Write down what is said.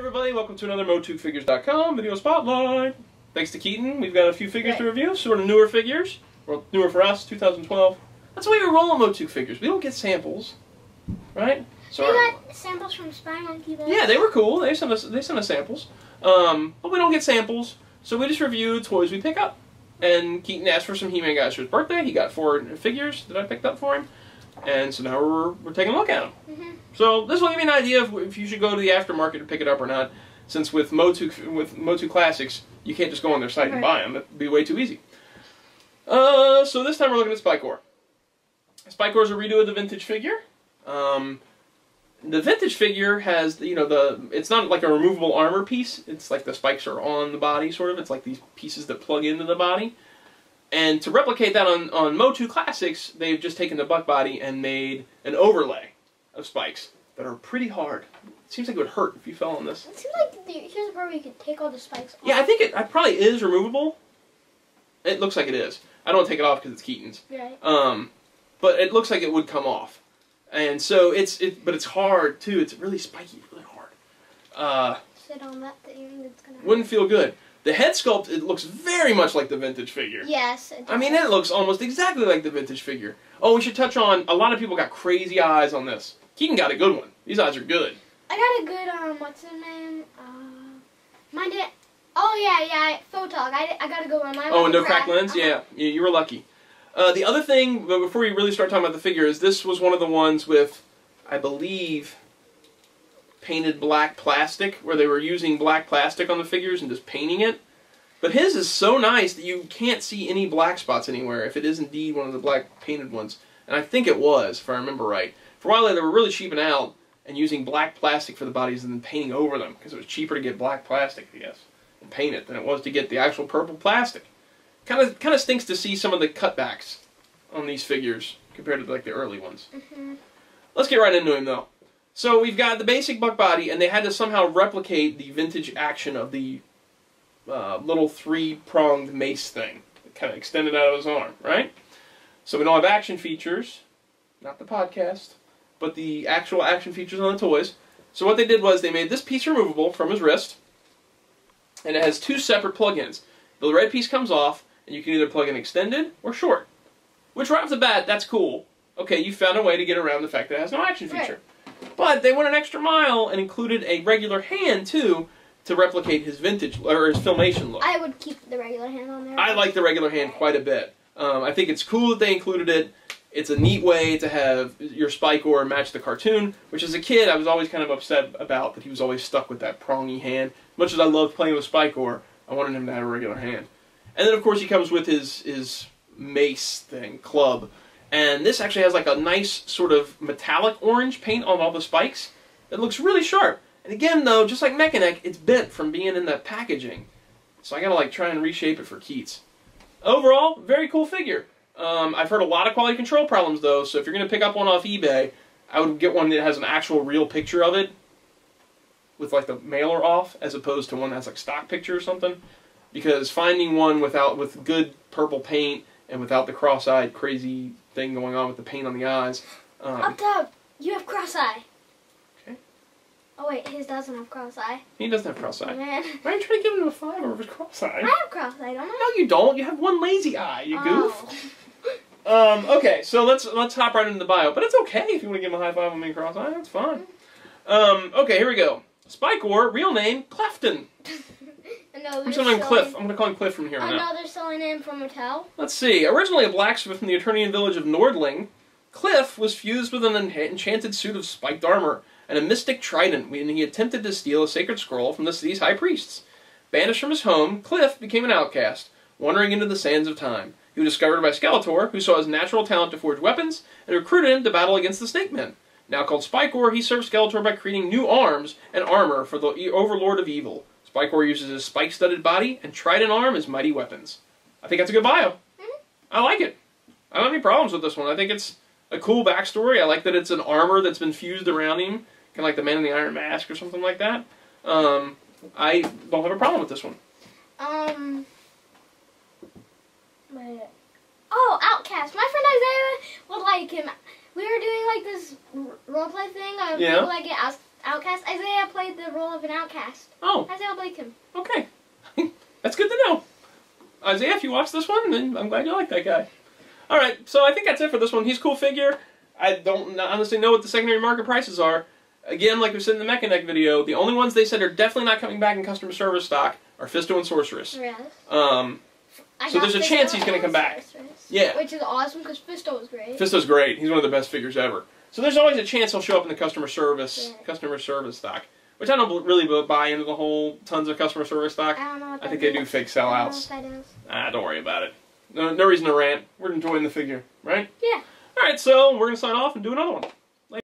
everybody, welcome to another MOTUCfigures.com video spotlight. Thanks to Keaton, we've got a few figures to review, sort of newer figures. Well, newer for us, 2012. That's the way we roll on MOTUC figures. We don't get samples, right? So we got samples from Spy Monkey though. Yeah, they were cool. They sent us samples. But we don't get samples, so we just review toys we pick up. And Keaton asked for some He-Man guys for his birthday. He got 4 figures that I picked up for him. And so now we're taking a look at them. Mm-hmm. So this will give you an idea of if you should go to the aftermarket to pick it up or not. Since with MOTU Classics, you can't just go on their site and buy them. It'd be way too easy. So this time we're looking at Spikor. Spikor is a redo of the vintage figure. The vintage figure has, it's not like a removable armor piece. It's like the spikes are on the body, sort of. It's like these pieces that plug into the body. And to replicate that on MOTU Classics, they've just taken the butt body and made an overlay of spikes that are pretty hard. It seems like it would hurt if you fell on this. It seems like here's the part where you can take all the spikes off. Yeah, I think it probably is removable. It looks like it is. I don't want to take it off because it's Keaton's. Right. But it looks like it would come off. And so but it's hard too. It's really spiky, really hard. Sit on that thing. That's gonna. Wouldn't feel good. The head sculpt, it looks very much like the vintage figure. Yes. It does. I mean, it looks almost exactly like the vintage figure. Oh, we should touch on, a lot of people got crazy eyes on this. Keaton got a good one. These eyes are good. I got a good, what's his name? Mine did. Oh, yeah, Photog. I got a good one. Mine And no cracked lens? Yeah, you were lucky. The other thing, but before we really start talking about the figure, is this was one of the ones with, I believe, painted black plastic, where they were using black plastic on the figures and just painting it. But his is so nice that you can't see any black spots anywhere if it is indeed one of the black painted ones. And I think it was, if I remember right. For a while they were really cheaping out and using black plastic for the bodies and then painting over them, because it was cheaper to get black plastic, I guess, and paint it than it was to get the actual purple plastic. Kind of stinks to see some of the cutbacks on these figures compared to like the early ones. Mm-hmm. Let's get right into him though. So we've got the basic buck body, and they had to somehow replicate the vintage action of the little 3-pronged mace thing that kind of extended out of his arm, right? So we don't have action features, not the podcast, but the actual action features on the toys. So what they did was they made this piece removable from his wrist, and it has 2 separate plug-ins. The red piece comes off, and you can either plug in extended or short. Which right off the bat, that's cool. Okay, you found a way to get around the fact that it has no action feature. Right. But they went an extra mile and included a regular hand, too, to replicate his vintage, or his Filmation look. I would keep the regular hand on there. I like the regular hand quite a bit. I think it's cool that they included it. It's a neat way to have your Spikor match the cartoon, which as a kid I was always kind of upset about, that he was always stuck with that prongy hand. Much as I loved playing with Spikor, I wanted him to have a regular hand. And then of course he comes with his mace thing, club. And this actually has like a nice sort of metallic orange paint on all the spikes. It looks really sharp. And again though, just like Mechaneck, it's bent from being in that packaging. So I gotta like try and reshape it for Keats. Overall, very cool figure. I've heard a lot of quality control problems though, so if you're gonna pick up one off eBay, I would get one that has an actual real picture of it with like the mailer off, as opposed to one that has like stock picture or something. Because finding one with good purple paint and without the cross-eyed crazy thing going on with the paint on the eyes. Up top, you have cross-eye. Okay. Oh wait, his doesn't have cross-eye. He doesn't have cross-eye. Oh, man. Why are you trying to give him a 5 over his cross-eye? I have cross-eye, don't I? No, you don't. You have one lazy eye, you goof. Okay, so let's hop right into the bio. But it's okay if you want to give him a high 5 on me cross-eye. That's fine. Okay, here we go. Spikor, real name, Clefton. I'm calling him Cliff. I'm going to call him Cliff from here on out. Another selling name from Mattel. Let's see. Originally a blacksmith from the Eternian village of Nordling, Cliff was fused with an enchanted suit of spiked armor and a mystic trident when he attempted to steal a sacred scroll from the city's high priests. Banished from his home, Cliff became an outcast, wandering into the sands of time. He was discovered by Skeletor, who saw his natural talent to forge weapons, and recruited him to battle against the Snake Men. Now called Spikor, he served Skeletor by creating new arms and armor for the Overlord of Evil. Spikor uses his spike-studded body and trident arm as mighty weapons. I think that's a good bio. I like it. I don't have any problems with this one. I think it's a cool backstory. I like that it's an armor that's been fused around him, kind of like the Man in the Iron Mask or something like that. I don't have a problem with this one. Wait. Oh, Outcast. My friend Isaiah would like him. We were doing like this roleplay thing. Yeah. People like get asked Outcast. Isaiah played the role of an outcast. Oh. Isaiah liked him. Okay. That's good to know. Isaiah, if you watch this one, then I'm glad you like that guy. Alright, so I think that's it for this one. He's a cool figure. I don't honestly know what the secondary market prices are. Again, like we said in the Mecha Neck video, the only ones they said are definitely not coming back in customer service stock are Fisto and Sorceress. Yes. So there's a chance he's going to come back. Yeah. Which is awesome because Fisto was great. Fisto's great. He's one of the best figures ever. So there's always a chance he'll show up in the customer service stock. Which I don't really buy into the whole tons of customer service stock. I don't know what I think they do fake sellouts. I don't know what that is. Ah, don't worry about it. No reason to rant. We're enjoying the figure, right? Yeah. Alright, so we're going to sign off and do another one.